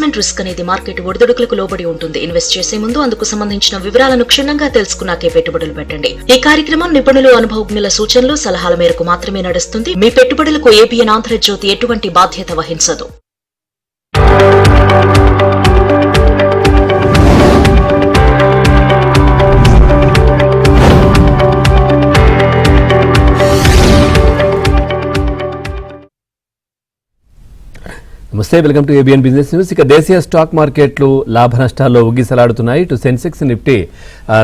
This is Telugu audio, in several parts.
ఇన్వెస్ట్మెంట్ రిస్క్ అనేది మార్కెట్ ఒడిదుడుకులకు లోబడి ఉంటుంది. ఇన్వెస్ట్ చేసే ముందు అందుకు సంబంధించిన వివరాలను క్షుణ్ణంగా తెలుసుకున్నాకే పెట్టుబడులు పెట్టండి. ఈ కార్యక్రమం నిపుణులు, అనుభవజ్ఞుల సూచనలు, సలహాల మేరకు మాత్రమే నడుస్తుంది. మీ పెట్టుబడులకు ఏబిఎన్ ఆంధ్రజ్యోతి ఎటువంటి బాధ్యత వహించదు. నమస్తే, welcome to ABN business news. ఇక దేశీయ స్టాక్ మార్కెట్లు లాభ నష్టాల్లో ఉగ్గిసలాడుతున్నాయి. ఇటు సెన్సెక్స్, నిఫ్టీ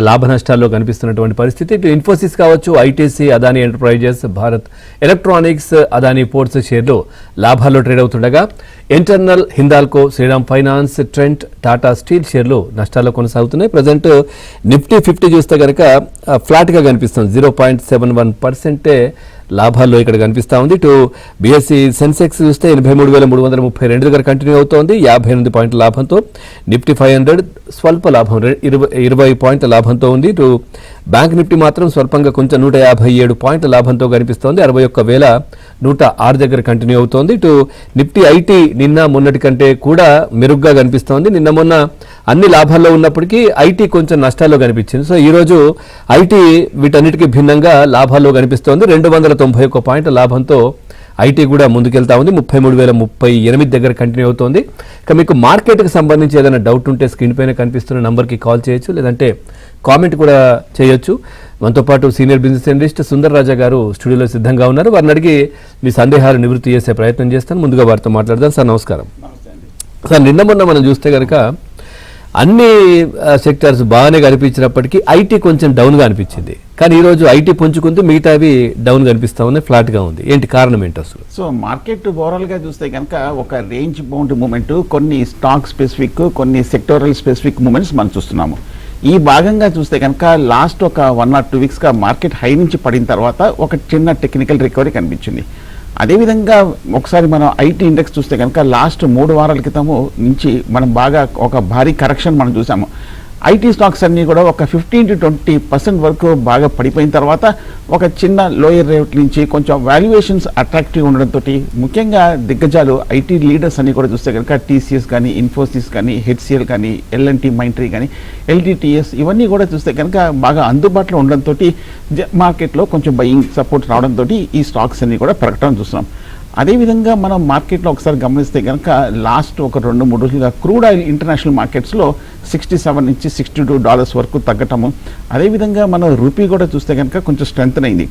లాభ నష్టాల్లో కనిపిస్తున్నటువంటి పరిస్థితి. ఇటు ఇన్ఫోసిస్ కావచ్చు, ITC, Adani enterprises, Bharat electronics, Adani ports షేర్లు లాభాల్లో ట్రేడ్ అవుతుండగా ఇంటర్నల్, హిందాల్కో, శ్రీరామ్ ఫైనాన్స్, ట్రెంట్, టాటా స్టీల్ షేర్లు నష్టాల్లో కొనసాగుతున్నాయి. ప్రజెంట్ నిఫ్టీ 50 చూస్తే కనుక ఫ్లాట్గా కనిపిస్తుంది. 0.71% లాభాల్లో ఇక్కడ కనిపిస్తూ ఉంది. ఇటు బీఎస్సీ సెన్సెక్స్ చూస్తే 83,332 దగ్గర కంటిన్యూ అవుతోంది, 58 పాయింట్ల లాభంతో. నిఫ్టీ 500 స్వల్ప లాభం, 20 పాయింట్ల లాభంతో ఉంది. ఇటు బ్యాంక్ నిఫ్టీ మాత్రం స్వల్పంగా కొంచెం 157 పాయింట్ల లాభంతో కనిపిస్తోంది, 61,106 దగ్గర కంటిన్యూ అవుతోంది. ఇటు నిఫ్టీ ఐటీ నిన్న మొన్నటి కంటే కూడా మెరుగ్గా కనిపిస్తోంది. నిన్న మొన్న అన్ని లాభాల్లో ఉన్నప్పటికీ ఐటీ కొంచెం నష్టాల్లో కనిపించింది. సో ఈరోజు ఐటీ వీటన్నిటికీ భిన్నంగా లాభాల్లో కనిపిస్తోంది. 291 పాయింట్ల లాభంతో ఐటీ కూడా ముందుకెళ్తా ఉంది, 33,038 దగ్గర కంటిన్యూ అవుతోంది. ఇక మీకు మార్కెట్కి సంబంధించి ఏదైనా డౌట్ ఉంటే స్క్రీన్ పైన కనిపిస్తున్న నంబర్కి కాల్ చేయొచ్చు, లేదంటే కామెంట్ కూడా చేయొచ్చు. మనతో పాటు సీనియర్ బిజినెస్ అనలిస్ట్ సుందర్ రాజా గారు స్టూడియోలో సిద్ధంగా ఉన్నారు. వారిని అడిగి మీ సందేహాలు నివృత్తి చేసే ప్రయత్నం చేస్తాను. ముందుగా వారితో మాట్లాడదాం. సార్ నమస్కారం. సార్, నిన్న మొన్న మనం చూస్తే కనుక అన్ని సెక్టార్స్ బాగానే కనిపించినప్పటికీ ఐటీ కొంచెం డౌన్గా అనిపించింది. కానీ ఈరోజు ఐటీ పుంజుకుంది, మిగతావి డౌన్గా అనిపిస్తూ ఉన్నాయి, ఫ్లాట్గా ఉంది. ఏంటి కారణం ఏంటి అసలు? సో మార్కెట్ ఓవరాల్గా చూస్తే కనుక ఒక రేంజ్ బౌండ్ మూమెంట్, కొన్ని స్టాక్ స్పెసిఫిక్, కొన్ని సెక్టోరల్ స్పెసిఫిక్ మూమెంట్స్ మనం చూస్తున్నాము. ఈ భాగంగా చూస్తే కనుక లాస్ట్ ఒక 1 or 2 వీక్స్గా మార్కెట్ హై నుంచి పడిన తర్వాత ఒక చిన్న టెక్నికల్ రికవరీ కనిపించింది. అదేవిధంగా ఒకసారి మనం ఐటీ ఇండెక్స్ చూస్తే కనుక లాస్ట్ 3 వారాల క్రితము నుంచి మనం బాగా ఒక భారీ కరెక్షన్ మనం చూసాము. ఐటీ స్టాక్స్ అన్నీ కూడా ఒక 15 to 20% వరకు బాగా పడిపోయిన తర్వాత ఒక చిన్న లోయర్ రేట్ నుంచి కొంచెం వాల్యుయేషన్స్ అట్రాక్టివ్ ఉండడంతో ముఖ్యంగా దిగ్గజాలు ఐటీ లీడర్స్ అన్ని కూడా చూస్తే కనుక టీసీఎస్ కానీ, ఇన్ఫోసిస్ కానీ, హెచ్సిఎల్ కానీ, ఎల్ఎన్టీ మైంట్రీ కానీ, ఎల్టీటీఎస్ ఇవన్నీ కూడా చూస్తే కనుక బాగా అందుబాటులో ఉండడంతో మార్కెట్లో కొంచెం బయింగ్ సపోర్ట్ రావడంతో ఈ స్టాక్స్ అన్ని కూడా పెరగడం చూస్తున్నాం. అదేవిధంగా మనం మార్కెట్లో ఒకసారి గమనిస్తే కనుక లాస్ట్ ఒక 2-3 రోజులుగా క్రూడ్ ఆయిల్ ఇంటర్నేషనల్ మార్కెట్స్లో $67 నుంచి $62 వరకు తగ్గటము. అదేవిధంగా మనం రూపీ కూడా చూస్తే కనుక కొంచెం స్ట్రెంగ్త్ అయింది.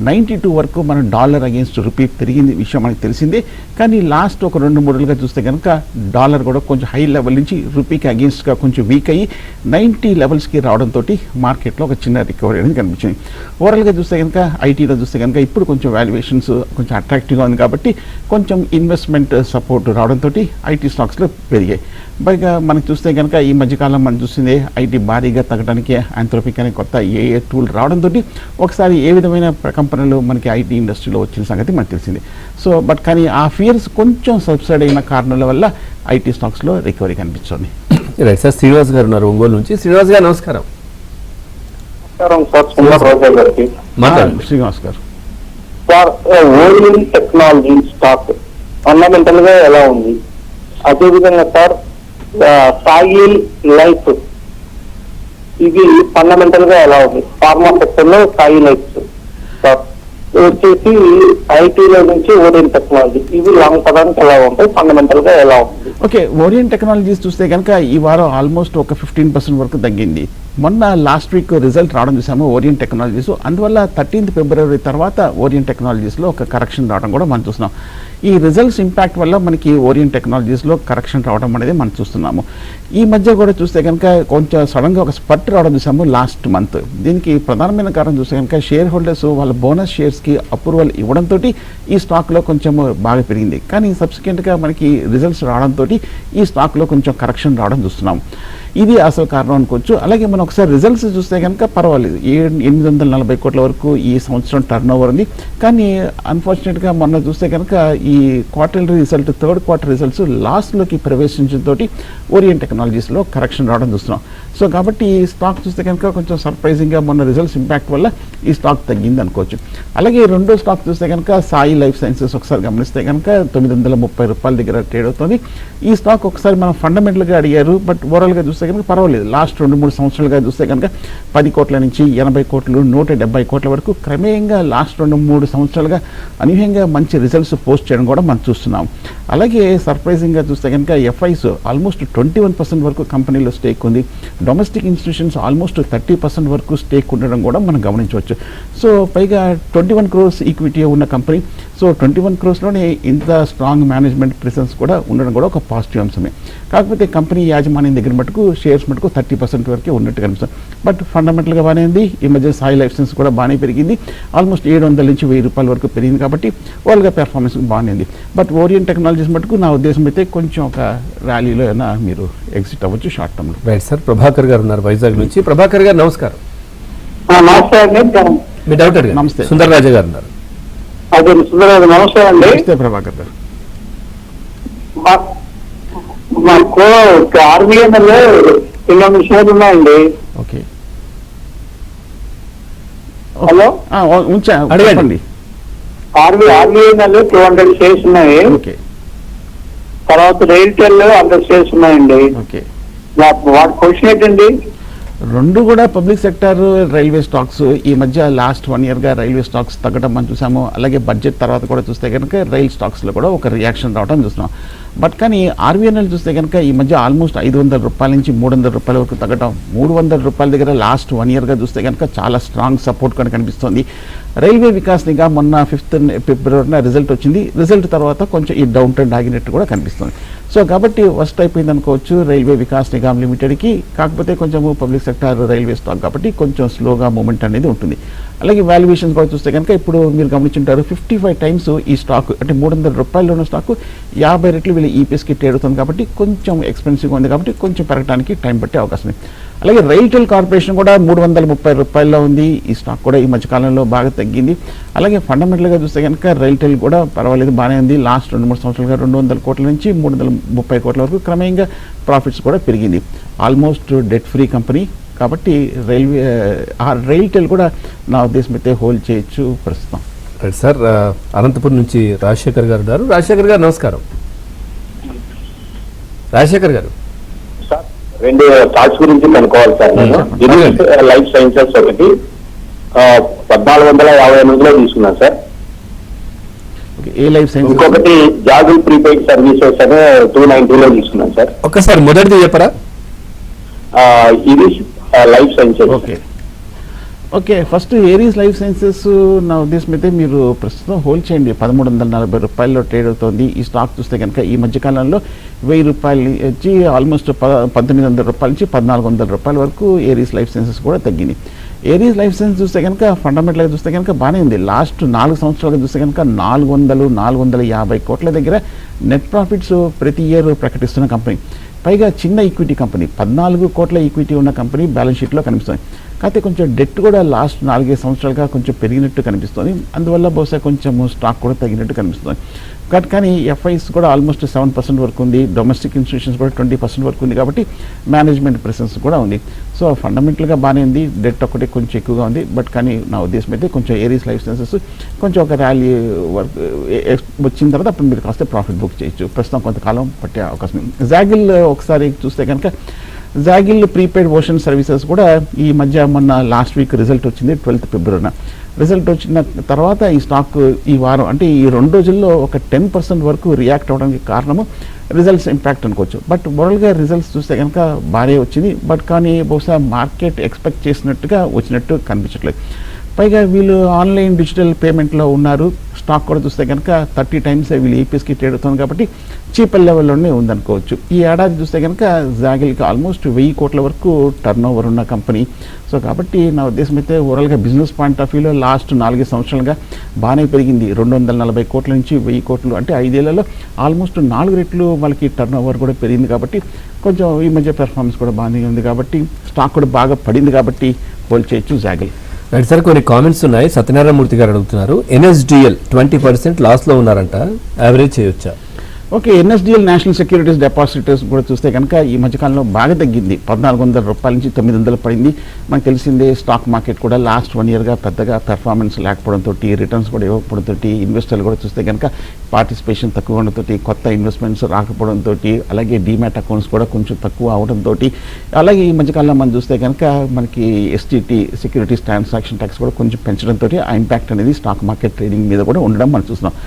92 వరకు మన డాలర్ అగేన్స్ట్ రూపీ పెరిగింది విషయం మనకి తెలిసిందే. కానీ లాస్ట్ ఒక 2-3 రోజులుగా చూస్తే కనుక డాలర్ కూడా కొంచెం హై లెవెల్ నుంచి రూపీకి అగేన్స్ట్గా కొంచెం వీక్ అయ్యి 90 లెవెల్స్కి రావడంతో మార్కెట్లో ఒక చిన్న రికవరీ అనేది కనిపించింది. ఓవరాల్గా చూస్తే కనుక ఐటీలో చూస్తే కనుక ఇప్పుడు కొంచెం వాల్యుయేషన్స్ కొంచెం అట్రాక్టివ్గా ఉంది కాబట్టి కొంచెం ఇన్వెస్ట్మెంట్ సపోర్ట్ రావడంతో ఐటీ స్టాక్స్లో పెరిగాయి. పైగా మనకు చూస్తే కనుక ఈ మధ్యకాలం మనం చూసిందే ఐటీ భారీగా తగ్గడానికి ఆంథ్రోపిక్ అనే కొత్త ఏఏ టూల్ రావడంతో ఒకసారి ఏ విధమైన కంపెనీలు మనకి ఐటీ ఇండస్ట్రీలో వచ్చిన సంగతి మనకు తెలిసింది. సో బట్ కానీ ఆ ఫియర్స్ కొంచెం సబ్సైడ్ అయిన కారణాల వల్ల ఐటీ స్టాక్స్లో రికవరీ కనిపిస్తుంది. రైట్ సార్, శ్రీనివాస్ గారు ఉన్నారు ఒంగోలు నుంచి. శ్రీనివాస్ గారు నమస్కారం. శ్రీనివాస్ గారు sir, Orion technology stock fundamental గా ఎలా ఉంది? అదేవిధంగా సార్ సాయి లైఫ్ ఇది ఫండమెంటల్ గా ఎలా ఉంది? ఫార్మా సెక్టర్ లో సాయి లైఫ్ సార్ వచ్చేసి ఐటీలో నుంచి ఓరియన్ టెక్నాలజీ ఇవి లాంగ్ పదానికి ఎలా ఉంటాయి, ఫండమెంటల్ గా ఎలా ఉంది? ఓకే, ఓరియన్ టెక్నాలజీస్ చూస్తే కనుక ఈ వారం ఆల్మోస్ట్ ఒక 15% వరకు తగ్గింది. మొన్న లాస్ట్ వీక్ రిజల్ట్ రావడం చూసాము ఓరియన్ టెక్నాలజీస్. అందువల్ల 13th ఫిబ్రవరి తర్వాత ఓరియన్ టెక్నాలజీస్లో ఒక కరెక్షన్ రావడం కూడా మనం చూస్తున్నాం. ఈ రిజల్ట్స్ ఇంపాక్ట్ వల్ల మనకి ఓరియన్ టెక్నాలజీస్లో కరెక్షన్ రావడం అనేది మనం చూస్తున్నాము. ఈ మధ్య కూడా చూస్తే కనుక కొంచెం సడన్గా ఒక స్పర్ట్ రావడం చూసాము లాస్ట్ మంత్. దీనికి ప్రధానమైన కారణం చూస్తే కనుక షేర్ హోల్డర్స్ వాళ్ళ బోనస్ షేర్స్కి అప్రూవల్ ఇవ్వడంతో ఈ స్టాక్లో కొంచెం బాగా పెరిగింది. కానీ సబ్సిక్వెంట్గా మనకి రిజల్ట్స్ రావడంతో ఈ స్టాక్లో కొంచెం కరెక్షన్ రావడం చూస్తున్నాం. ఇది అసలు కారణం అనుకోవచ్చు. అలాగే మనం ఒకసారి రిజల్ట్స్ చూస్తే కనుక పర్వాలేదు, 840 కోట్ల వరకు ఈ సంవత్సరం టర్న్ ఓవర్ ఉంది. కానీ అన్ఫార్చునేట్గా మొన్న చూస్తే కనుక ఈ quarterly result, third quarter results లాస్ట్లోకి ప్రవేశించడంతో ఓరియంట్ టెక్నాలజీస్లో కరెక్షన్ రావడం చూస్తున్నాం. సో కాబట్టి ఈ స్టాక్ చూస్తే కనుక కొంచెం సర్ప్రైజింగ్గా మొన్న రిజల్ట్స్ ఇంపాక్ట్ వల్ల ఈ స్టాక్ తగ్గింది అనుకోవచ్చు. అలాగే రెండో స్టాక్ చూస్తే కనుక సాయి లైఫ్ సైన్సెస్ ఒకసారి గమనిస్తే కనుక 930 రూపాయల దగ్గర ట్రేడ్ అవుతుంది. ఈ స్టాక్ ఒకసారి మనం ఫండమెంటల్గా అడిగారు, బట్ ఓవరాల్గా చూస్తే కనుక పర్వాలేదు. లాస్ట్ 2-3 సంవత్సరాలుగా చూస్తే కనుక 10 కోట్ల నుంచి 80 కోట్లు, 170 కోట్ల వరకు క్రమేయంగా లాస్ట్ 2-3 సంవత్సరాలుగా అనూహ్యంగా మంచి రిజల్ట్స్ పోస్ట్ చేయడం కూడా మనం చూస్తున్నాం. అలాగే సర్ప్రైజింగ్గా చూస్తే కనుక ఎఫ్ఐస్ ఆల్మోస్ట్ 21% వరకు కంపెనీలో స్టేక్ ఉంది. డొమెస్టిక్ ఇన్స్టిట్యూషన్స్ ఆల్మోస్ట్ 30% వరకు స్టేక్ ఉండడం కూడా మనం గమనించవచ్చు. సో పైగా 21 crores ఈక్విటీ ఉన్న కంపెనీ. సో 21 crores-లోనే ఇంత స్ట్రాంగ్ మేనేజ్మెంట్ ప్రెసెన్స్ కూడా ఉండడం కూడా ఒక పాజిటివ్ అంశమే. కాకపోతే కంపెనీ యాజమాన్యం దగ్గర మటుకు షేర్స్ మటుకు 30% వరకే ఉన్నట్టు కనిపిస్తుంది. బట్ ఫండమెంటల్గా బాగానే ఉంది. ఈ మధ్య సాయి లైఫ్ సైన్స్ కూడా బాగానే పెరిగింది. ఆల్మోస్ట్ 700 నుంచి 1000 రూపాయల వరకు పెరిగింది కాబట్టి వాళ్ళగా పెర్ఫార్మెన్స్ బాగానే ఉంది. బట్ ఓరియంట్ టెక్నాలజీస్ మటుకు నా ఉద్దేశం అయితే కొంచెం ఒక ర్యాలీలో అయినా మీరు ఎగ్జిట్ అవ్వచ్చు షార్ట్ టర్మ్లో. రైట్ సార్, ప్రభాకర్ గారు ఉన్నారు వైజాగ్ నుంచి. ప్రభాకర్ గారు నమస్కారం. నమస్తే అండి. మీ డౌట్ అడిగారు. నమస్తే. సుందర్ రాజా గారు ఉన్నారు. అదే సుందరరాజు, నమస్తే అండి. నమస్తే ప్రభాకర్ గారు. మాకు ఆర్బీఐలో 200 షేర్లు ఉన్నాయండి. ఓకే, హలో, అడగండి. ఆర్బీఐలో 200 షేర్స్ ఉన్నాయి. ఓకే తర్వాత రైల్టెల్ 100 షేర్స్ ఉన్నాయండి. ఓకే, వాటి పొజిషన్ ఏంటండి? రెండు కూడా పబ్లిక్ సెక్టర్ రైల్వే స్టాక్స్. ఈ మధ్య లాస్ట్ 1 yearగా రైల్వే స్టాక్స్ తగ్గడం మనం చూసాము. అలాగే బడ్జెట్ తర్వాత కూడా చూస్తే కనుక రైల్ స్టాక్స్లో కూడా ఒక రియాక్షన్ రావడం చూస్తున్నాం. బట్ కానీ ఆర్బీఎన్ఎల్ చూస్తే కనుక ఈ మధ్య ఆల్మోస్ట్ 500 రూపాయల నుంచి 300 రూపాయల వరకు తగ్గడం. 300 రూపాయల దగ్గర లాస్ట్ 1 yearగా చూస్తే కనుక చాలా స్ట్రాంగ్ సపోర్ట్ కూడా కనిపిస్తుంది. రైల్వే వికాస్ నిగమ్ మొన్న 5th ఫిబ్రవరిన రిజల్ట్ వచ్చింది. రిజల్ట్ తర్వాత కొంచెం ఈ డౌన్ ట్రెండ్ ఆగినట్టు కూడా కనిపిస్తుంది. సో కాబట్టి వర్స్ట్ అయిపోయింది అనుకోవచ్చు రైల్వే వికాస్ నిగమ్ లిమిటెడ్కి. కాకపోతే కొంచెము పబ్లిక్ సెక్టర్ రైల్వే స్టాక్ కాబట్టి కొంచెం స్లోగా మూమెంట్ అనేది ఉంటుంది. అలాగే వాల్యుయేషన్స్ కూడా చూస్తే కనుక ఇప్పుడు మీరు గమనించుంటారు 55 times ఈ స్టాక్, అంటే 300 రూపాయలు ఉన్న స్టాక్ 50 రెట్లు వీళ్ళ ఈపీఎస్కి ట్రేడ్ అవుతుంది కాబట్టి కొంచెం ఎక్స్పెన్సివ్గా ఉంది కాబట్టి కొంచెం పెరగడానికి టైం పట్టే అవకాశం ఉంది. అలాగే రైల్టెల్ కార్పొరేషన్ కూడా 330 రూపాయల్లో ఉంది. ఈ స్టాక్ కూడా ఈ మధ్యకాలంలో బాగా తగ్గింది. అలాగే ఫండమెంటల్గా చూస్తే కనుక రైల్టెల్ కూడా పర్వాలేదు, బాగానే ఉంది. లాస్ట్ 2-3 సంవత్సరాలుగా 200 కోట్ల నుంచి 330 కోట్ల వరకు క్రమంగా ప్రాఫిట్స్ కూడా పెరిగింది. ఆల్మోస్ట్ డెట్ ఫ్రీ కంపెనీ కాబట్టి రైల్టెల్ కూడా నా ఉద్దేశం అయితే హోల్డ్ చేయొచ్చు ప్రస్తుతం. రైట్ సార్, అనంతపురం నుంచి రాజశేఖర్ గారు ఉన్నారు. రాజశేఖర్ గారు నమస్కారం. రాజశేఖర్ గారు, సార్ 2 స్టాక్స్ గురించి కనుక్కోవాలి సార్. నేను దిలీప్ లైఫ్ సైన్సెస్ ఒకటి 1458లో తీసుకున్నాను సార్. ఏ లైఫ్ సైన్స్? ఇంకొకటి జాగుల్ ప్రీపెయిడ్ సర్వీసెస్ అనే 290లో తీసుకున్నాను సార్. ఒక్కసారి మొదటిది చెప్పరా? ఇది life sciences. Okay okay, first Aries life sciences నా ఉద్దేశం అయితే మీరు ప్రస్తుతం హోల్డ్ చేయండి. 1340 రూపాయల్లో ట్రేడ్ అవుతుంది. ఈ స్టాక్ చూస్తే కనుక ఈ మధ్యకాలంలో 1000 రూపాయల నుంచి ఆల్మోస్ట్ 1900 రూపాయల నుంచి 1400 రూపాయల వరకు ఏరీస్ లైఫ్ సైన్సెస్ కూడా తగ్గింది. ఏరీస్ లైఫ్ సైన్స్ చూస్తే కనుక ఫండమెంటల్గా చూస్తే కనుక బాగానే ఉంది. లాస్ట్ 4 సంవత్సరాలుగా చూస్తే కనుక 450 కోట్ల దగ్గర నెట్ ప్రాఫిట్స్ ప్రతి ఇయర్ ప్రకటిస్తున్న కంపెనీ. పైగా చిన్న ఈక్విటీ కంపెనీ, 14 కోట్ల ఈక్విటీ ఉన్న కంపెనీ బ్యాలెన్స్ షీట్లో కనిపిస్తుంది. కాకపోతే కొంచెం డెట్ కూడా లాస్ట్ 4-5 సంవత్సరాలుగా కొంచెం పెరిగినట్టు కనిపిస్తుంది. అందువల్ల బహుశా కొంచెం స్టాక్ కూడా తగ్గినట్టు కనిపిస్తుంది. కానీ ఎఫ్ఐస్ కూడా ఆల్మోస్ట్ 7% వరకు ఉంది. డొమెస్టిక్ ఇన్స్టిట్యూషన్స్ కూడా 20% వరకు ఉంది. కాబట్టి మేనేజ్మెంట్ ప్రెసెన్స్ కూడా ఉంది. సో ఫండమెంటల్గా బాగానే ఉంది. డెట్ ఒకటి కొంచెం ఎక్కువగా ఉంది. బట్ కానీ నా ఉద్దేశం అయితే కొంచెం ఏరీస్ లైఫ్ సైన్సెస్ కొంచెం ఒక ర్యాలీ వర్క్ వచ్చిన తర్వాత అప్పుడు మీరు కాస్త ప్రాఫిట్ బుక్ చేయొచ్చు. ప్రస్తుతం కొంతకాలం పట్టే అవకాశం ఉంది. జాగిల్ ఒకసారి చూస్తే కనుక జాగిల్ ప్రీపెయిడ్ ఓషన్ సర్వీసెస్ కూడా ఈ మధ్య మొన్న లాస్ట్ వీక్ రిజల్ట్ వచ్చింది 12th ఫిబ్రవరిన. రిజల్ట్ వచ్చిన తర్వాత ఈ స్టాక్ ఈ వారం అంటే ఈ 2 రోజుల్లో ఒక 10% వరకు రియాక్ట్ అవ్వడానికి కారణము రిజల్ట్స్ ఇంపాక్ట్ అనుకోవచ్చు. బట్ ఓవరాల్గా రిజల్ట్స్ చూస్తే కనుక బాగానే వచ్చింది. బట్ కానీ బహుశా మార్కెట్ ఎక్స్పెక్ట్ చేసినట్టుగా వచ్చినట్టు కనిపించట్లేదు. పైగా వీళ్ళు ఆన్లైన్ డిజిటల్ పేమెంట్లో ఉన్నారు. స్టాక్ కూడా చూస్తే కనుక 30 times వీళ్ళు EPSకి ట్రేడ్ అవుతుంది కాబట్టి చీప్ లెవెల్లోనే ఉందనుకోవచ్చు. ఈ ఏడాది చూస్తే కనుక జాగిల్కి ఆల్మోస్ట్ 1000 కోట్ల వరకు టర్న్ ఓవర్ ఉన్న కంపెనీ. సో కాబట్టి నా ఉద్దేశం అయితే ఓవరాల్గా బిజినెస్ పాయింట్ ఆఫ్ వ్యూలో లాస్ట్ 4 సంవత్సరాలుగా బాగానే పెరిగింది. 240 కోట్ల నుంచి 1000 కోట్లు, అంటే 5 ఏళ్లలో ఆల్మోస్ట్ 4 రెట్లు వాళ్ళకి టర్న్ ఓవర్ కూడా పెరిగింది. కాబట్టి కొంచెం ఈ మధ్య పెర్ఫార్మెన్స్ కూడా బాగానే ఉంది కాబట్టి స్టాక్ కూడా బాగా పడింది కాబట్టి హోల్డ్ చేయొచ్చు జాగిల్. రైట్ సార్, కొన్ని కామెంట్స్ ఉన్నాయి. సత్యనారాయణ మూర్తి గారు అడుగుతున్నారు, NSDL 20% లాస్లో ఉన్నారంట, యావరేజ్ చేయొచ్చా? Okay, NSDL national securities depositors కూడా చూస్తే కనుక ఈ మధ్యకాలంలో బాగా తగ్గింది. 1400 రూపాయల నుంచి 900 పడింది. మనకు తెలిసిందే స్టాక్ మార్కెట్ కూడా లాస్ట్ 1 yearగా పెద్దగా పెర్ఫార్మెన్స్ లేకపోవడంతో, రిటర్న్స్ కూడా ఇవ్వకపోవడంతో, ఇన్వెస్టర్లు కూడా చూస్తే కనుక పార్టిసిపేషన్ తక్కువ ఉండడంతో, కొత్త ఇన్వెస్ట్మెంట్స్ రాకపోవడంతో, అలాగే డీమ్యాట్ అకౌంట్స్ కూడా కొంచెం తక్కువ అవడంతో, అలాగే ఈ మధ్యకాలంలో మనం చూస్తే కనుక మనకి STT సెక్యూరిటీస్ ట్రాన్సాక్షన్ ట్యాక్స్ కూడా కొంచెం పెంచడంతో ఆ ఇంపాక్ట్ అనేది స్టాక్ మార్కెట్ ట్రేడింగ్ మీద కూడా ఉండడం మనం చూస్తున్నాం.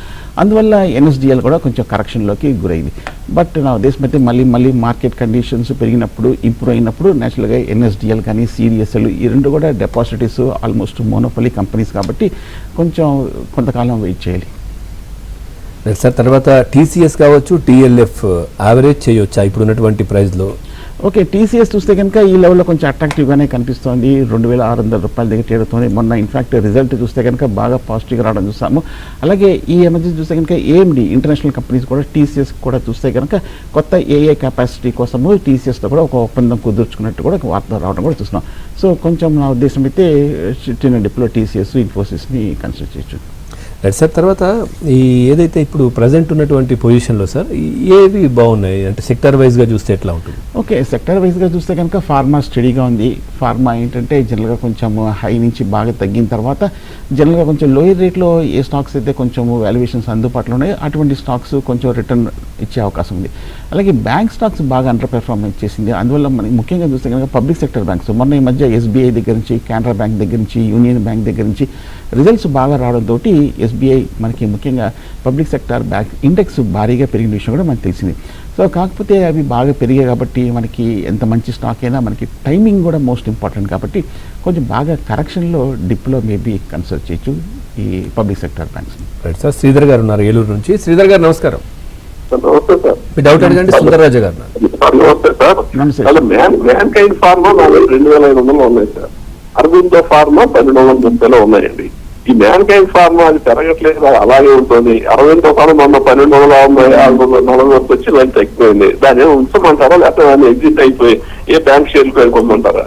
అందువల్ల NSDL కూడా కొంచెం కరెక్షన్లోకి గురైంది. బట్ నా ఉద్దేశం అయితే మళ్ళీ మార్కెట్ కండిషన్స్ పెరిగినప్పుడు, ఇంప్రూవ్ అయినప్పుడు నేచురల్గా NSDL కానీ CDSL ఈ రెండు కూడా డిపాజిటరీస్ ఆల్మోస్ట్ మోనోపలీ కంపెనీస్ కాబట్టి కొంతకాలం వెయిట్ చేయాలి. సార్, తర్వాత TCS కావచ్చు, TLF యావరేజ్ చేయొచ్చా ఇప్పుడున్నటువంటి ప్రైస్లో? ఓకే, TCS చూస్తే కనుక ఈ లెవెల్లో కొంచెం అట్రాక్టివ్గానే కనిపిస్తోంది. 2600 రూపాయల దగ్గర ట్రేడ్ అవుతుంది. మొన్న ఇన్ఫాక్ట్ రిజల్ట్ చూస్తే కనుక బాగా పాజిటివ్గా రావడం చూస్తాము. అలాగే ఈ ఎమర్జెన్సీ చూస్తే కనుక AMD ఇంటర్నేషనల్ కంపెనీస్ కూడా TCS కూడా చూస్తే కనుక కొత్త AI కెపాసిటీ కోసము TCSతో కూడా ఒక ఒప్పందం కుదుర్చుకున్నట్టు కూడా ఒక వార్త రావడం కూడా చూస్తున్నాం. సో కొంచెం నా ఉద్దేశం అయితే చిన్న డిప్లో TCS, ఇన్ఫోసిస్ని కన్సిడర్ చేయొచ్చు. రైట్ సార్, తర్వాత ఈ ఏదైతే ఇప్పుడు ప్రజెంట్ ఉన్నటువంటి పొజిషన్లో సార్ ఏవి బాగున్నాయి అంటే సెక్టర్ వైజ్గా చూస్తే ఎట్లా ఉంటుంది? ఓకే, సెక్టర్ వైజ్గా చూస్తే కనుక ఫార్మా స్టడీగా ఉంది. ఫార్మా ఏంటంటే జనరల్గా కొంచెం హై నుంచి బాగా తగ్గిన తర్వాత జనరల్గా కొంచెం లోయర్ రేట్లో ఏ స్టాక్స్ అయితే కొంచెం వాల్యుయేషన్స్ అందుబాటులో ఉన్నాయో అటువంటి స్టాక్స్ కొంచెం రిటర్న్ ఇచ్చే అవకాశం ఉంది. అలాగే బ్యాంక్ స్టాక్స్ బాగా అండర్ పెర్ఫార్మెన్స్ చేసింది. అందువల్ల మనకి ముఖ్యంగా చూస్తే కనుక పబ్లిక్ సెక్టర్ బ్యాంక్స్ మొన్న ఈ మధ్య SBI దగ్గర నుంచి, కెనరా బ్యాంక్ దగ్గర నుంచి, యూనియన్ బ్యాంక్ దగ్గర నుంచి రిజల్ట్స్ బాగా రావడంతో SBI మనకి ముఖ్యంగా పబ్లిక్ సెక్టర్ బ్యాంక్ ఇండెక్స్ భారీగా పెరిగిన విషయం కూడా మనకు తెలిసింది. సో కాకపోతే అవి బాగా పెరిగాయి కాబట్టి మనకి ఎంత మంచి స్టాక్ అయినా మనకి టైమింగ్ కూడా మోస్ట్ ఇంపార్టెంట్ కాబట్టి కొంచెం బాగా కరెక్షన్లో డిప్లో మేబీ కన్సిడర్ చేయొచ్చు ఈ public sector banks. Right sir, Sridhar గారు ఉన్నారు ఏలూరు నుంచి. శ్రీధర్ గారు నమస్కారం. నమస్తే సార్. మీ డౌట్ అడగండి. సుందరరాజు గారు. నమస్తే సార్. నమస్తే. మ్యాన్ కైండ్ ఫార్మా 2500 ఉన్నాయి సార్. అరవిందో ఫార్మా 1230 ఉన్నాయండి. ఈ మ్యాన్ కైండ్ ఫార్మా అది పెరగట్లేదు, అలాగే ఉంటుంది. అరవిందో ఫార్మా మొన్న 1240 వరకు వచ్చి లైన్ తగ్గిపోయింది. దాన్ని ఉంచమంటారా లేకపోతే దాన్ని ఎగ్జిట్ అయిపోయి ఏ బ్యాంక్ షేర్లు పెట్టుకోమంటారా?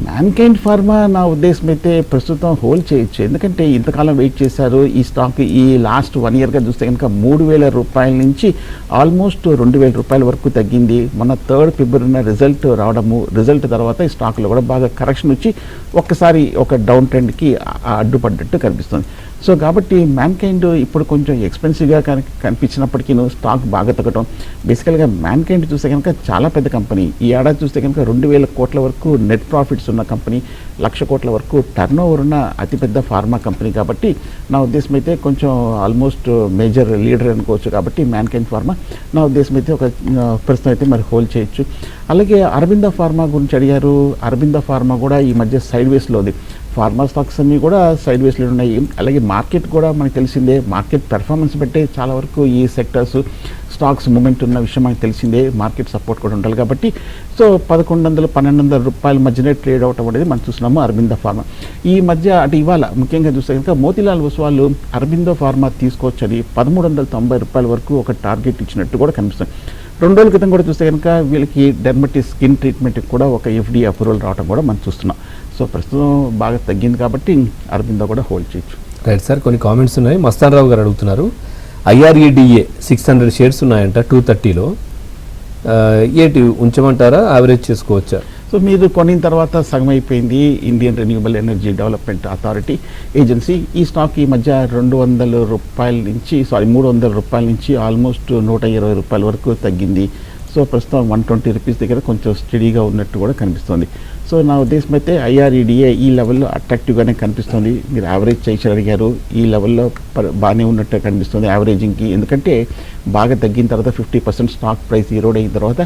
మ్యాన్కైండ్ ఫార్మా నా ఉద్దేశం అయితే ప్రస్తుతం హోల్డ్ చేయొచ్చు. ఎందుకంటే ఇంతకాలం వెయిట్ చేశారు. ఈ స్టాక్ ఈ లాస్ట్ 1 yearగా చూస్తే కనుక 3000 రూపాయల నుంచి ఆల్మోస్ట్ 2000 రూపాయల వరకు తగ్గింది. మొన్న 3rd February రిజల్ట్ రావడము, రిజల్ట్ తర్వాత ఈ స్టాక్లో కూడా బాగా కరెక్షన్ వచ్చి ఒక్కసారి ఒక డౌన్ ట్రెండ్కి అడ్డుపడ్డట్టు కనిపిస్తుంది. సో కాబట్టి మ్యాన్కైండ్ ఇప్పుడు కొంచెం ఎక్స్పెన్సివ్గా కనిపించినప్పటికీ స్టాక్ బాగా తగ్గడం. బేసికల్గా మ్యాన్కైండ్ చూస్తే కనుక చాలా పెద్ద కంపెనీ. ఈ ఏడాది చూస్తే కనుక 2000 కోట్ల వరకు నెట్ ప్రాఫిట్స్ ఉన్న కంపెనీ, 1,00,000 కోట్ల వరకు టర్న్ ఓవర్ ఉన్న అతిపెద్ద ఫార్మా కంపెనీ కాబట్టి నా ఉద్దేశం అయితే కొంచెం ఆల్మోస్ట్ మేజర్ లీడర్ అనుకోవచ్చు. కాబట్టి మ్యాన్కైండ్ ఫార్మా నా ఉద్దేశం అయితే ఒక ప్రస్తుతం అయితే మరి హోల్డ్ చేయొచ్చు. అలాగే అరబిందో ఫార్మా గురించి అడిగారు. అరబిందో ఫార్మా కూడా ఈ మధ్య సైడ్ వేస్లో ఉంది. ఫార్మా స్టాక్స్ అన్నీ కూడా సైడ్ వేస్లో ఉన్నాయి. అలాగే మార్కెట్ కూడా మనకు తెలిసిందే. మార్కెట్ పెర్ఫార్మెన్స్ బట్టే చాలా వరకు ఈ సెక్టర్స్ స్టాక్స్ మూమెంట్ ఉన్న విషయం మనకు తెలిసిందే. మార్కెట్ సపోర్ట్ కూడా ఉండాలి కాబట్టి సో 1100-1200 రూపాయల మధ్యనే ట్రేడ్ అవటం అనేది మనం చూస్తున్నాము అరబిందో ఫార్మా. ఈ మధ్య అటు ఇవాళ ముఖ్యంగా చూస్తే కనుక మోతీలాల్ ఒస్వాల్ అరబిందో ఫార్మా తీసుకోవచ్చని 1390 రూపాయల వరకు ఒక టార్గెట్ ఇచ్చినట్టు కూడా కనిపిస్తుంది. 2 రోజుల క్రితం కూడా చూస్తే కనుక వీళ్ళకి డెర్మటిస్ స్కిన్ ట్రీట్మెంట్కి కూడా ఒక FDA అప్రూవల్ రావడం కూడా మనం చూస్తున్నాం. సో ప్రస్తుతం బాగా తగ్గింది కాబట్టి అరబిందో కూడా హోల్డ్ చేయొచ్చు. రైట్ సార్, కొన్ని కామెంట్స్ ఉన్నాయి. మస్తాన్ రావు గారు అడుగుతున్నారు, IREDA 600 షేర్స్ ఉన్నాయంట 230లో, ఏంటి ఉంచమంటారా, యావరేజ్ చేసుకోవచ్చా? సో మీరు కొనిన తర్వాత సగం అయిపోయింది. Indian renewable energy development authority agency ఈ స్టాక్ ఈ మధ్య 300 రూపాయల నుంచి ఆల్మోస్ట్ 120 రూపాయల వరకు తగ్గింది. సో ప్రస్తుతం 120 రూపీస్ దగ్గర కొంచెం స్టడీగా ఉన్నట్టు కూడా కనిపిస్తుంది. సో నా ఉద్దేశం అయితే IREDA ఈ లెవెల్లో అట్రాక్టివ్గానే కనిపిస్తుంది. మీరు యావరేజ్ చేసి అడిగారు, ఈ లెవెల్లో బాగానే ఉన్నట్టు కనిపిస్తుంది యావరేజింగ్కి. ఎందుకంటే బాగా తగ్గిన తర్వాత 50% స్టాక్ ప్రైస్ ఈరోడ్ అయిన తర్వాత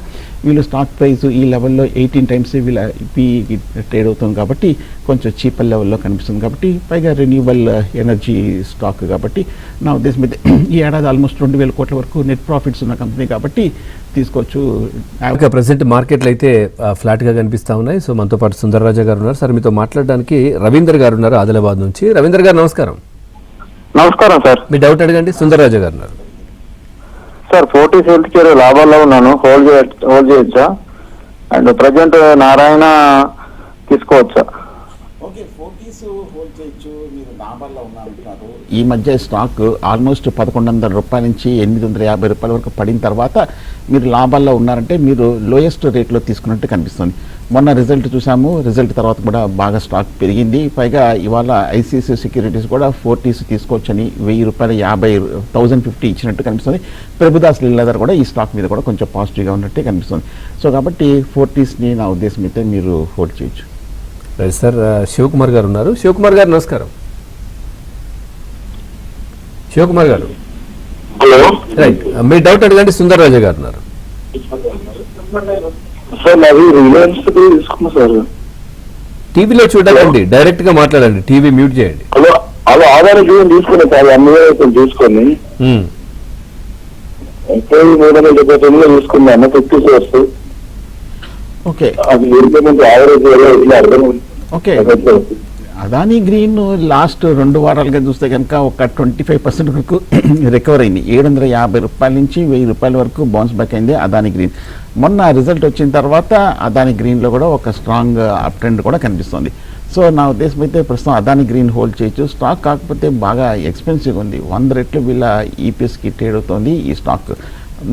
వీళ్ళు స్టాక్ ప్రైస్ ఈ లెవెల్లో 18 టైమ్స్ వీళ్ళ పీఈకి ట్రేడ్ అవుతుంది కాబట్టి కొంచెం చీపర్ లెవెల్లో కనిపిస్తుంది కాబట్టి పైగా రెన్యూవబుల్ ఎనర్జీ స్టాక్ కాబట్టి నా ఉద్దేశం అయితే ఈ ఏడాది ఆల్మోస్ట్ 2,000 కోట్ల వరకు నెట్ ప్రాఫిట్స్ ఉన్న కంపెనీ కాబట్టి తీసుకోవచ్చు. ప్రజెంట్ మార్కెట్లు అయితే ఫ్లాట్ గా కనిపిస్తా ఉన్నాయి. సో మనతో పాటు సుందరరాజా గారు ఉన్నారు. సార్ మీతో మాట్లాడడానికి రవీందర్ గారు ఉన్నారు ఆదిలాబాద్ నుంచి. రవీందర్ గారు నమస్కారం. నమస్కారం సార్. మీ డౌట్ అడగండి. సుందరరాజా గారు ఉన్నారు. సార్ ఫోర్టీస్ హెల్త్ కేర్ లాభాల్లో ఉన్నాను, హోల్డ్ చేయొచ్చా? అండ్ ప్రజెంట్ నారాయణ తీసుకోవచ్చా? ఈ మధ్య స్టాక్ ఆల్మోస్ట్ 1,100 రూపాయల నుంచి 850 రూపాయల వరకు పడిన తర్వాత మీరు లాభాల్లో ఉన్నారంటే మీరు లోయెస్ట్ రేట్లో తీసుకున్నట్టు కనిపిస్తుంది. మొన్న రిజల్ట్ చూసాము, రిజల్ట్ తర్వాత కూడా బాగా స్టాక్ పెరిగింది. పైగా ఇవాళ ఐసిఐసిఐ సెక్యూరిటీస్ కూడా 40s తీసుకోవచ్చని 1,000 రూపాయలు 1,050 ఇచ్చినట్టు కనిపిస్తుంది. ప్రభుదాస్ లీలాధర్ కూడా ఈ స్టాక్ మీద కూడా కొంచెం పాజిటివ్గా ఉన్నట్టే కనిపిస్తుంది. సో కాబట్టి 40sని నా ఉద్దేశం అయితే మీరు హోల్డ్ చేయొచ్చు. Right sir. శివకుమార్ గారు ఉన్నారు. శివకుమార్ గారు నమస్కారం. శివకుమార్ గారు హలో. రైట్, మీ డౌట్ అడగండి. సుందరరాజా గారు ఉన్నారు. సార్ నాది రిలయన్స్ తీసుకున్నా సార్. టీవీలో చూడాలండి, డైరెక్ట్ గా మాట్లాడండి, టీవీ మ్యూట్ చేయండి. హలో హలో ఆధార్ తీసుకున్నా సార్, అన్ని తీసుకొని అయితే 379 తీసుకున్నాను 50 షేర్స్. ఓకే అది average okay. Adani green last 2 వారాలుగా చూస్తే కనుక ఒక 25% వరకు రికవర్ అయింది. 750 రూపాయల నుంచి 1,000 రూపాయల వరకు బౌన్స్ బ్యాక్ అయింది అదానీ గ్రీన్. మొన్న రిజల్ట్ వచ్చిన తర్వాత అదానీ గ్రీన్లో కూడా ఒక స్ట్రాంగ్ అప్ ట్రెండ్ కూడా కనిపిస్తుంది. సో నా ఉద్దేశం అయితే ప్రస్తుతం అదానీ గ్రీన్ హోల్డ్ చేయొచ్చు. స్టాక్ కాకపోతే బాగా ఎక్స్పెన్సివ్ ఉంది, 100 రెట్లు వీళ్ళ ఈపీఎస్కి ట్రేడ్ అవుతుంది ఈ స్టాక్.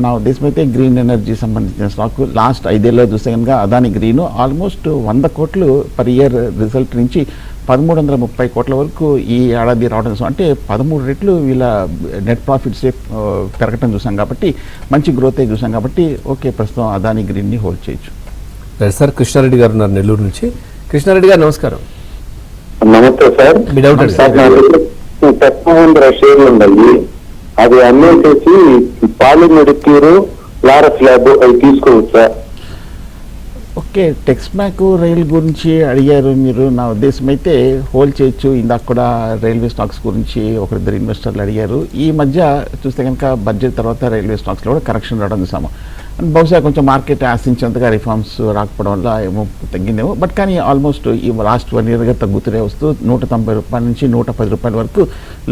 నా ఉద్దేశం అయితే గ్రీన్ ఎనర్జీ సంబంధించిన స్టాక్ లాస్ట్ 5 ఏళ్ళలో చూస్తే కనుక అదానీ గ్రీన్ ఆల్మోస్ట్ 100 కోట్లు పర్ ఇయర్ రిజల్ట్ నుంచి 1,330 కోట్ల వరకు ఈ ఏడాది రావడం, అంటే 13 రెట్లు వీళ్ళ నెట్ ప్రాఫిట్స్ పెరగటం చూసాం కాబట్టి మంచి గ్రోత్ చూసాం కాబట్టి ఓకే ప్రస్తుతం అదానీ గ్రీన్ని హోల్డ్ చేయొచ్చు. సార్ కృష్ణారెడ్డి గారు ఉన్నారు నెల్లూరు నుంచి. కృష్ణారెడ్డి గారు నమస్కారం. నమస్తే సార్. మీ డౌట్ షేర్లు ఉన్నాయి, అది అన్నేసేసి పాలిమెడిక్యూర్ లారస్ ల్యాబ్ అవి తీసుకోవచ్చా? ఓకే, టెక్స్మాక్ రైల్ గురించి అడిగారు మీరు. నా ఉద్దేశం అయితే హోల్డ్ చేయొచ్చు. ఇందాక కూడా రైల్వే స్టాక్స్ గురించి ఒకరిద్దరు ఇన్వెస్టర్లు అడిగారు. ఈ మధ్య చూస్తే కనుక బడ్జెట్ తర్వాత రైల్వే స్టాక్స్లో కూడా కరెక్షన్ రావడం చూసాము. బహుశా కొంచెం మార్కెట్ ఆశించేంతగా రిఫార్మ్స్ రాకపోవడం వల్ల ఏమో తగ్గిందేమో. బట్ కానీ ఆల్మోస్ట్ ఈ లాస్ట్ 1 ఇయర్గా తగ్గుతూనే వస్తూ 190 రూపాయల నుంచి 110 రూపాయల వరకు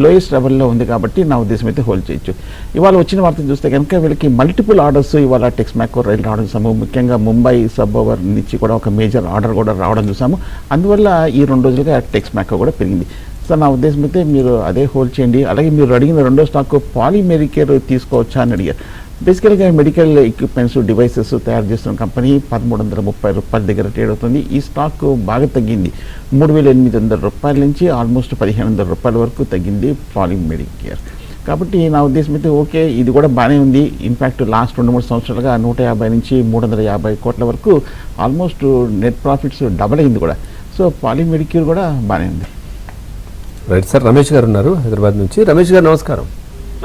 లోయెస్ట్ లెవెల్లో ఉంది కాబట్టి నా ఉద్దేశం అయితే హోల్డ్ చేయొచ్చు. ఇవాళ వచ్చిన వార్త చూస్తే కనుక వీళ్ళకి మల్టిపుల్ ఆర్డర్స్ ఇవాళ టెక్స్మాక్ రైలు రావడం చూసాము. ముఖ్యంగా ముంబై సబ్ ఓవర్ నుంచి కూడా ఒక మేజర్ ఆర్డర్ కూడా రావడం చూసాము. అందువల్ల ఈ 2 రోజులుగా టెక్స్మాక్ కూడా పెరిగింది. సో నా ఉద్దేశం అయితే మీరు అదే హోల్డ్ చేయండి. అలాగే మీరు అడిగిన రెండో స్టాక్ పాలిమెడికేర్ తీసుకోవచ్చా అని అడిగారు. బేసికల్గా మెడికల్ ఎక్విప్మెంట్స్ డివైసెస్ తయారు చేస్తున్న కంపెనీ 1,330 రూపాయల దగ్గర ట్రేడ్ అవుతుంది. ఈ స్టాక్ బాగా తగ్గింది, 3,800 రూపాయల నుంచి ఆల్మోస్ట్ 1,500 రూపాయల వరకు తగ్గింది పాలిమెడికేర్. కాబట్టి నా ఉద్దేశం అయితే ఓకే, ఇది కూడా బాగానే ఉంది. ఇన్ఫ్యాక్ట్ లాస్ట్ 2-3 సంవత్సరాలుగా 150 నుంచి 350 కోట్ల వరకు ఆల్మోస్ట్ నెట్ ప్రాఫిట్స్ డబల్ అయింది కూడా. సో పాలిమెడిక్యూర్ కూడా బాగానే ఉంది. Right sir. రమేష్ గారు ఉన్నారు హైదరాబాద్ నుంచి. రమేష్ గారు నమస్కారం.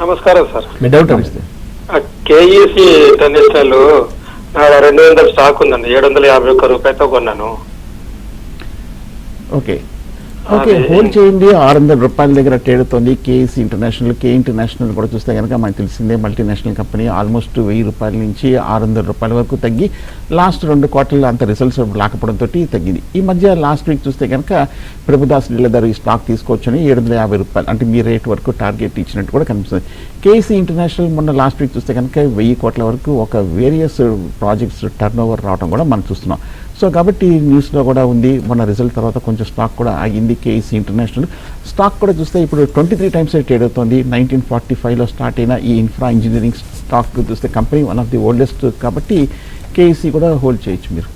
నమస్కారం సార్. మీ డౌట్ నమస్తే. కేఈసి ఇంటర్నేషనల్ 200 స్టాక్ ఉందండి, 751 రూపాయలతో కొన్నాను. ఓకే ఓకే, హోల్డ్ చేయండి. 600 రూపాయల దగ్గర ట్రేడ్ అవుతుంది కేఈసి ఇంటర్నేషనల్. కే ఇంటర్నేషనల్ కూడా చూస్తే కనుక మనకు తెలిసిందే మల్టీనేషనల్ కంపెనీ. ఆల్మోస్ట్ 1,000 రూపాయల నుంచి 600 రూపాయల వరకు తగ్గి లాస్ట్ 2 క్వార్టర్లు అంత రిజల్ట్స్ రాకపోవడంతో తగ్గింది. ఈ మధ్య లాస్ట్ వీక్ చూస్తే కనుక ప్రభుదాస్ లీలాధర్ ఈ స్టాక్ తీసుకోవచ్చని 750 రూపాయలు, అంటే మీ రేట్ వరకు టార్గెట్ ఇచ్చినట్టు కూడా కనిపిస్తుంది. కేఈసి ఇంటర్నేషనల్ మొన్న లాస్ట్ వీక్ చూస్తే కనుక 1000 కోట్ల వరకు ఒక వేరియస్ ప్రాజెక్ట్స్ టర్న్ ఓవర్ రావడం కూడా మనం చూస్తున్నాం. సో కాబట్టి న్యూస్లో కూడా ఉంది. మొన్న రిజల్ట్ తర్వాత కొంచెం స్టాక్ కూడా ఆగింది కేఈసి ఇంటర్నేషనల్. స్టాక్ కూడా చూస్తే ఇప్పుడు 23 టైమ్స్ ట్రేడ్ అవుతుంది. 1945లో స్టార్ట్ అయిన ఈ ఇన్ఫ్రా ఇంజనీరింగ్ స్టాక్ చూస్తే company one of the oldest కాబట్టి కేఈసి కూడా హోల్డ్ చేయొచ్చు మీరు.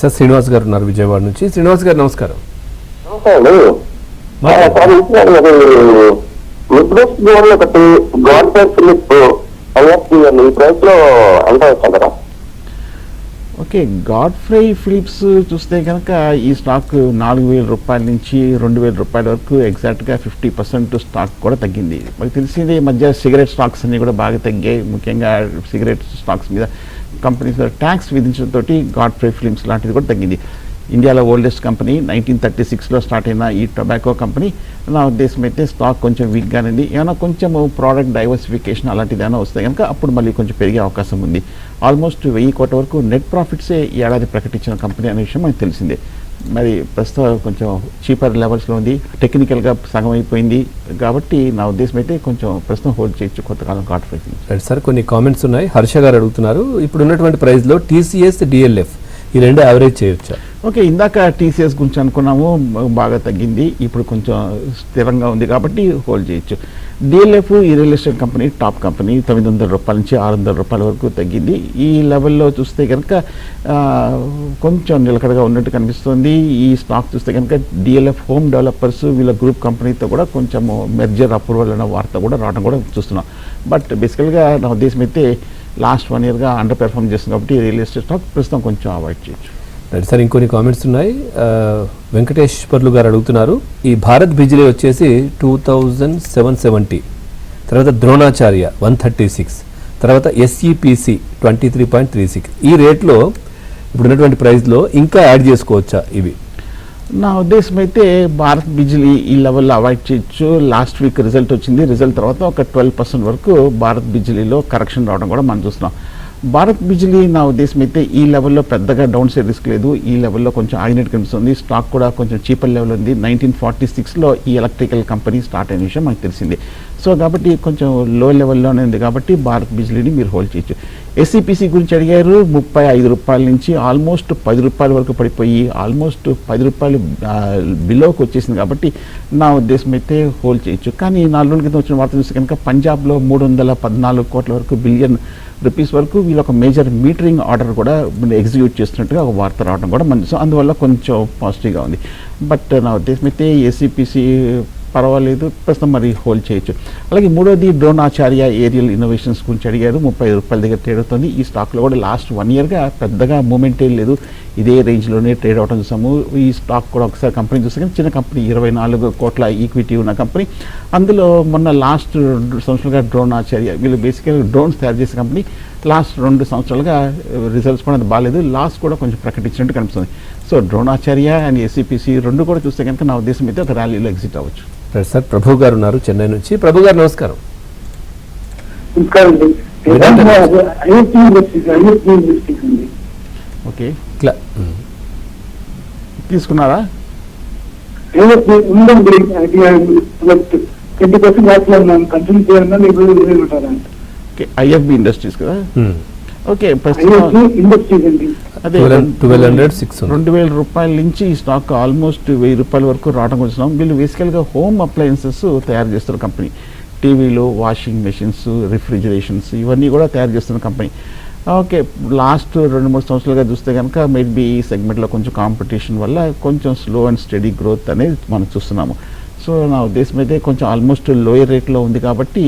సార్ శ్రీనివాస్ గారు ఉన్నారు విజయవాడ నుంచి. శ్రీనివాస్ గారు నమస్కారం. ఒకటి గాడ్ ఫిలిప్ ఈ ప్రైస్ లో అంతా కదా? ఓకే, గాడ్ఫ్రై ఫిలిప్స్ చూస్తే కనుక ఈ స్టాక్ 4,000 రూపాయల నుంచి 2,000 రూపాయల వరకు ఎగ్జాక్ట్గా 50% స్టాక్ కూడా తగ్గింది. మనకు తెలిసింది ఈ మధ్య సిగరెట్ స్టాక్స్ అన్ని కూడా బాగా తగ్గాయి. ముఖ్యంగా సిగరెట్ స్టాక్స్ మీద కంపెనీస్ ట్యాక్స్ విధించడంతో గాడ్ఫ్రై ఫిలిప్స్ లాంటిది కూడా తగ్గింది. ఇండియాలో ఓల్డెస్ట్ కంపెనీ 1936లో స్టార్ట్ అయిన ఈ టొబాకో కంపెనీ నా ఉద్దేశం అయితే స్టాక్ కొంచెం వీక్గానే ఉంది. ఏమైనా కొంచెం ప్రోడక్ట్ డైవర్సిఫికేషన్ అలాంటిది ఏమైనా వస్తే కనుక అప్పుడు మళ్ళీ కొంచెం పెరిగే అవకాశం ఉంది. ఆల్మోస్ట్ 1,000 కోట్ల వరకు నెట్ ప్రాఫిట్సే ఈ ఏడాది ప్రకటించిన కంపెనీ అనే విషయం మనకు తెలిసిందే. మరి ప్రస్తుతం కొంచెం చీపర్ లెవెల్స్లో ఉంది, టెక్నికల్గా సగం అయిపోయింది కాబట్టి నా ఉద్దేశం అయితే కొంచెం ప్రస్తుతం హోల్డ్ చేయొచ్చు కొంతకాలం గాడ్ఫ్రై. రైట్ సార్, కొన్ని కామెంట్స్ ఉన్నాయి. హర్ష గారు అడుగుతున్నారు, ఇప్పుడు ఉన్నటువంటి ప్రైస్లో టీసీఎస్ డిఎల్ఎఫ్ ఈ రెండు యావరేజ్ చేయొచ్చా? ఓకే, ఇందాక టీసీఎస్ గురించి అనుకున్నాము, బాగా తగ్గింది, ఇప్పుడు కొంచెం స్థిరంగా ఉంది కాబట్టి హోల్డ్ చేయొచ్చు. డిఎల్ఎఫ్ ఈ real estate company top company 900 రూపాయల నుంచి 600 రూపాయల వరకు తగ్గింది. ఈ లెవెల్లో చూస్తే కనుక కొంచెం నిలకడగా ఉన్నట్టు కనిపిస్తుంది. ఈ స్టాక్ చూస్తే కనుక డిఎల్ఎఫ్ హోమ్ డెవలపర్స్ వీళ్ళ గ్రూప్ కంపెనీతో కూడా కొంచెం మెర్జర్ అప్రూవల్ అనే వార్త కూడా రావడం కూడా చూస్తున్నాం. బట్ బేసికల్గా నా ఉద్దేశం అయితే లాస్ట్ 1 ఇయర్గా అండర్ పెర్ఫార్మ్ చేస్తుంది కాబట్టి రియల్ ఎస్టేట్ స్టాక్ ప్రస్తుతం కొంచెం అవాయిడ్ చేయొచ్చు. రైట్ సార్, ఇంకొన్ని కామెంట్స్ ఉన్నాయి. వెంకటేశ్వర్లు గారు అడుగుతున్నారు, ఈ భారత్ బిజిలీ వచ్చేసి 2,770, తర్వాత ద్రోణాచార్య 136, తర్వాత ఎస్ఈపిసి 23.36. ఈ రేట్లో ఇప్పుడున్నటువంటి ప్రైస్లో ఇంకా యాడ్ చేసుకోవచ్చా ఇవి? నా ఉద్దేశం అయితే భారత్ బిజిలీ ఈ లెవెల్లో అవాయిడ్ చేయొచ్చు. లాస్ట్ వీక్ రిజల్ట్ వచ్చింది, రిజల్ట్ తర్వాత ఒక 12% వరకు భారత్ బిజిలీలో కరెక్షన్ రావడం కూడా మనం చూస్తున్నాం. భారత్ బిజిలీ నా ఉద్దేశం అయితే ఈ లెవెల్లో పెద్దగా డౌన్ సైడ్ రిస్క్ లేదు, ఈ లెవెల్లో కొంచెం ఆగినట్టు కనిపిస్తుంది. స్టాక్ కూడా కొంచెం చీపర్ లెవెల్ ఉంది. 1946లో ఈ ఎలక్ట్రికల్ కంపెనీ స్టార్ట్ అయిన విషయం మనకు తెలిసింది. సో కాబట్టి కొంచెం లో లెవెల్లోనే ఉంది కాబట్టి భారత్ బిజిలీని మీరు హోల్డ్ చేయొచ్చు. ఎస్ఈపిసి గురించి అడిగారు, 35 రూపాయల నుంచి ఆల్మోస్ట్ 10 రూపాయల వరకు పడిపోయి ఆల్మోస్ట్ 10 రూపాయలు బిలోకి వచ్చేసింది కాబట్టి నా ఉద్దేశం అయితే హోల్డ్ చేయొచ్చు. కానీ 4 రోజుల క్రితం వచ్చిన వార్త చూస్తే కనుక పంజాబ్లో 314 కోట్ల వరకు బిలియన్ రూపీస్ వరకు వీళ్ళు ఒక మేజర్ మీటరింగ్ ఆర్డర్ కూడా ఎగ్జిక్యూట్ చేస్తున్నట్టుగా ఒక వార్త రావడం కూడా మంచి, అందువల్ల కొంచెం పాజిటివ్గా ఉంది. బట్ నా ఉద్దేశం అయితే ఏసీపీసీ పర్వాలేదు, ప్రస్తుతం మరి హోల్డ్ చేయొచ్చు. అలాగే మూడోది ద్రోణాచార్య ఏరియల్ ఇన్నోవేషన్స్ గురించి అడిగారు, 30 రూపాయల దగ్గర ట్రేడ్ అవుతుంది. ఈ స్టాక్లో కూడా లాస్ట్ 1 ఇయర్గా పెద్దగా మూమెంట్ ఏం లేదు, ఇదే రేంజ్లోనే ట్రేడ్ అవడం చూసాము. ఈ స్టాక్ కూడా ఒకసారి కంపెనీ చూస్తే కానీ చిన్న కంపెనీ, 24 కోట్ల ఈక్విటీ ఉన్న కంపెనీ. అందులో మొన్న లాస్ట్ 2 సంవత్సరాలుగా ద్రోణాచార్య వీళ్ళు బేసికల్గా డ్రోన్స్ తయారు చేసే కంపెనీ, లాస్ట్ 2 సంవత్సరాలుగా రిజల్ట్స్ కూడా బాగాలేదు, లాస్ కూడా కొంచెం ప్రకటించినట్టు కనిపిస్తుంది. సో ద్రోణాచార్య అండ్ ఏసీపీసీ రెండు కూడా చూస్తే కనుక నా ఉద్దేశం అయితే ఒక ర్యాలీలో ఎగ్జిట్ అవ్వచ్చు. సార్, ప్రభు గారు ఉన్నారు చెన్నై నుంచి. ప్రభు గారు నమస్కారం. ఓకే, తీసుకున్నారా? ఐఎఫ్బి ఇండస్ట్రీస్ కదా. ఓకే, అదే 2,000 రూపాయల నుంచి ఈ స్టాక్ ఆల్మోస్ట్ 1,000 రూపాయల వరకు రావడం వచ్చినాం. వీళ్ళు బేసికల్గా హోమ్ అప్లయన్సెస్ తయారు చేస్తున్న కంపెనీ, టీవీలు, వాషింగ్ మెషిన్స్, రిఫ్రిజిరేషన్స్ ఇవన్నీ కూడా తయారు చేస్తున్న కంపెనీ. ఓకే, లాస్ట్ 2-3 సంవత్సరాలుగా చూస్తే కనుక మేబీ ఈ సెగ్మెంట్లో కొంచెం కాంపిటీషన్ వల్ల కొంచెం స్లో అండ్ స్టడీ గ్రోత్ అనేది మనం చూస్తున్నాము. సో నా ఉద్దేశం అయితే కొంచెం ఆల్మోస్ట్ లోయర్ రేట్లో ఉంది కాబట్టి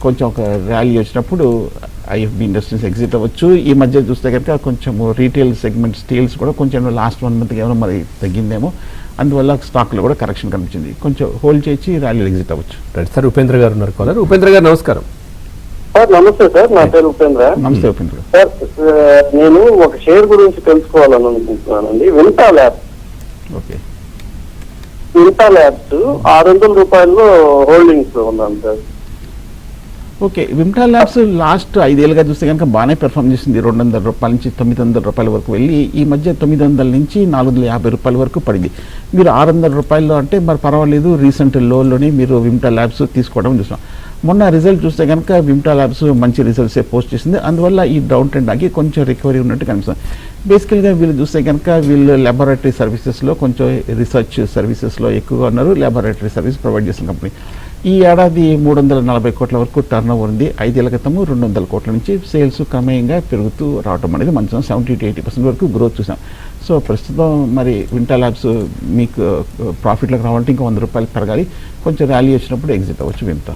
కొంచెం ఒక ర్యాలీ వచ్చినప్పుడు ఐఎఫ్బి ఇండస్ట్రీస్ ఎగ్జిట్ అవ్వచ్చు. ఈ మధ్య చూస్తే కనుక కొంచెం రీటైల్ సెగ్మెంట్ స్టీల్స్ కూడా కొంచెం లాస్ట్ 1 మంత్కి ఏమైనా మరి తగ్గిందేమో, అందువల్ల స్టాక్లో కూడా కరెక్షన్ కనిపించింది. కొంచెం హోల్డ్ చేసి ర్యాలీలో ఎగ్జిట్ అవ్వచ్చు. రైట్ సార్, ఉపేంద్ర గారు ఉన్నారు కాలర్. ఉపేంద్ర గారు నమస్కారం. సార్ నమస్తే సార్, నా పేరు ఉపేంద్ర. నమస్తే ఉపేంద్ర సార్, నేను ఒక షేర్ గురించి తెలుసుకోవాలని అనుకుంటున్నానండి. వింటా ల్యాబ్స్. ఓకే, వింటా ల్యాబ్స్ 600 రూపాయల్లో హోల్డింగ్స్ ఉన్నాను sir. Okay, Vimta labs last 5 ఏళ్ళుగా చూస్తే కనుక బాగానే పెర్ఫామ్ చేసింది. 200 రూపాయల నుంచి 900 రూపాయల వరకు వెళ్ళి ఈ మధ్య 900 నుంచి 450 రూపాయల వరకు పడింది. మీరు 600 రూపాయల్లో అంటే మరి పర్వాలేదు, రీసెంట్ లోలోనే మీరు విమ్టా ల్యాబ్స్ తీసుకోవడం చూసాం. మొన్న రిజల్ట్ చూస్తే కనుక విమ్టా ల్యాబ్స్ మంచి రిజల్ట్సే పోస్ట్ చేసింది, అందువల్ల ఈ డౌన్ ట్రెండ్ ఆగి కొంచెం రికవరీ ఉన్నట్టు కనిపిస్తుంది. బేసికల్గా వీళ్ళు చూస్తే కనుక వీళ్ళు ల్యాబొరేటరీ సర్వీసెస్లో కొంచెం రీసెర్చ్ సర్వీసెస్లో ఎక్కువగా ఉన్నారు, ల్యాబొరేటరీ సర్వీస్ ప్రొవైడ్ చేసిన కంపెనీ. ఈ ఏడాది 340 కోట్ల వరకు టర్న్ ఓవర్ ఉంది. 5 ఏళ్ల క్రితము 200 కోట్ల నుంచి సేల్స్ క్రమేయంగా పెరుగుతూ రావడం అనేది మంచి 70-80% వరకు గ్రోత్ చూసాం. సో ప్రస్తుతం మరి వింటా ల్యాబ్స్ మీకు ప్రాఫిట్లకు రావాలంటే ఇంకా 100 రూపాయలు పెరగాలి, కొంచెం ర్యాలీ వచ్చినప్పుడు ఎగ్జిట్ అవ్వచ్చు వింటా.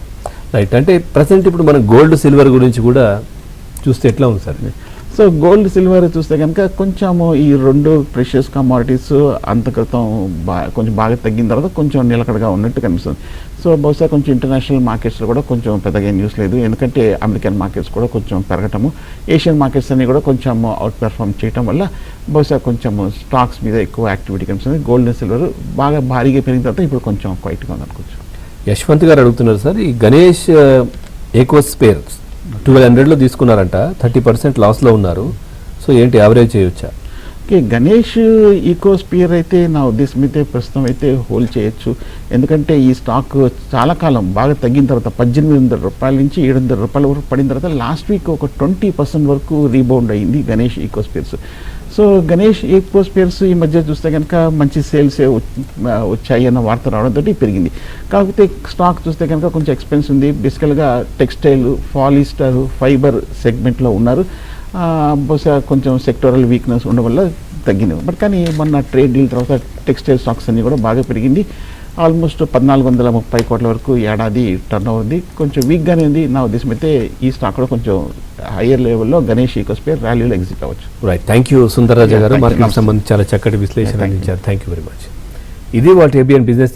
రైట్, అంటే ప్రజెంట్ ఇప్పుడు మన గోల్డ్ సిల్వర్ గురించి కూడా చూస్తే ఎట్లా ఉంది సార్? సో గోల్డ్ సిల్వర్ చూస్తే కనుక కొంచెము ఈ రెండు ప్రెషియస్ కమాడిటీస్ అంత క్రితం కొంచెం బాగా తగ్గిన తర్వాత కొంచెం నిలకడగా ఉన్నట్టు కనిపిస్తుంది. సో బహుశా కొంచెం ఇంటర్నేషనల్ మార్కెట్స్లో కూడా కొంచెం పెద్దగా న్యూస్ లేదు, ఎందుకంటే అమెరికన్ మార్కెట్స్ కూడా కొంచెం పెరగటము, ఏషియన్ మార్కెట్స్ అన్ని కూడా కొంచెం అవుట్ పెర్ఫార్మ్ చేయటం వల్ల బహుశా కొంచెం స్టాక్స్ మీద ఎక్కువ యాక్టివిటీ కనిపిస్తుంది. గోల్డ్ అండ్ సిల్వర్ బాగా భారీగా పెరిగిన తర్వాత ఇప్పుడు కొంచెం క్వైట్గా ఉంది అనుకోవచ్చు. యశ్వంత్ గారు అడుగుతున్నారు సార్, ఈ గణేష్ ఏకోస్పేర్ 1200లో తీసుకున్నారంట, 30% లాస్లో ఉన్నారు. సో ఏంటి యావరేజ్ చేయొచ్చా? ఓకే, గణేష్ ఈకోస్పియర్ అయితే నా ఉద్దేశం అయితే ప్రస్తుతం అయితే హోల్డ్ చేయొచ్చు, ఎందుకంటే ఈ స్టాక్ చాలా కాలం బాగా తగ్గిన తర్వాత 1800 రూపాయల నుంచి 700 రూపాయల వరకు పడిన తర్వాత లాస్ట్ వీక్ ఒక 20% వరకు రీబౌండ్ అయింది గణేష్ ఈకోస్పియర్స్. సో గణేష్ ఈకోస్పియర్స్ ఈ మధ్య చూస్తే కనుక మంచి సేల్సే వచ్చాయి అన్న వార్త రావడంతో పెరిగింది. కాకపోతే స్టాక్ చూస్తే కనుక కొంచెం ఎక్స్పెన్స్ ఉంది. బేసికల్గా టెక్స్టైల్, పాలిస్టర్, ఫైబర్ సెగ్మెంట్లో ఉన్నారు. బహుశా కొంచెం సెక్టోరల్ వీక్నెస్ ఉండడం వల్ల తగ్గింది. బట్ కానీ మొన్న ట్రేడ్ డీల్ తర్వాత టెక్స్టైల్ స్టాక్స్ అన్నీ కూడా బాగా పెరిగింది. ఆల్మోస్ట్ 1430 కోట్ల వరకు ఏడాది టర్న్ ఓవర్ ఉంది. కొంచెం వీక్గానే ఉంది. నా ఉద్దేశం అయితే ఈ స్టాక్ కూడా కొంచెం హయ్యర్ లెవెల్లో గణేష్ ఈకోస్పియర్ ర్యాలీలో ఎగ్జిట్ అవ్వచ్చు. రైట్, థ్యాంక్ యూ సుందరరాజా గారు, Yeah, thank you. మార్కెట్ సంబంధించి చాలా చక్కటి విశ్లేషణ Yeah, thank you. అందించారు. Thank you very much. ఇది వాటి ఏబిఎన్ బిజినెస్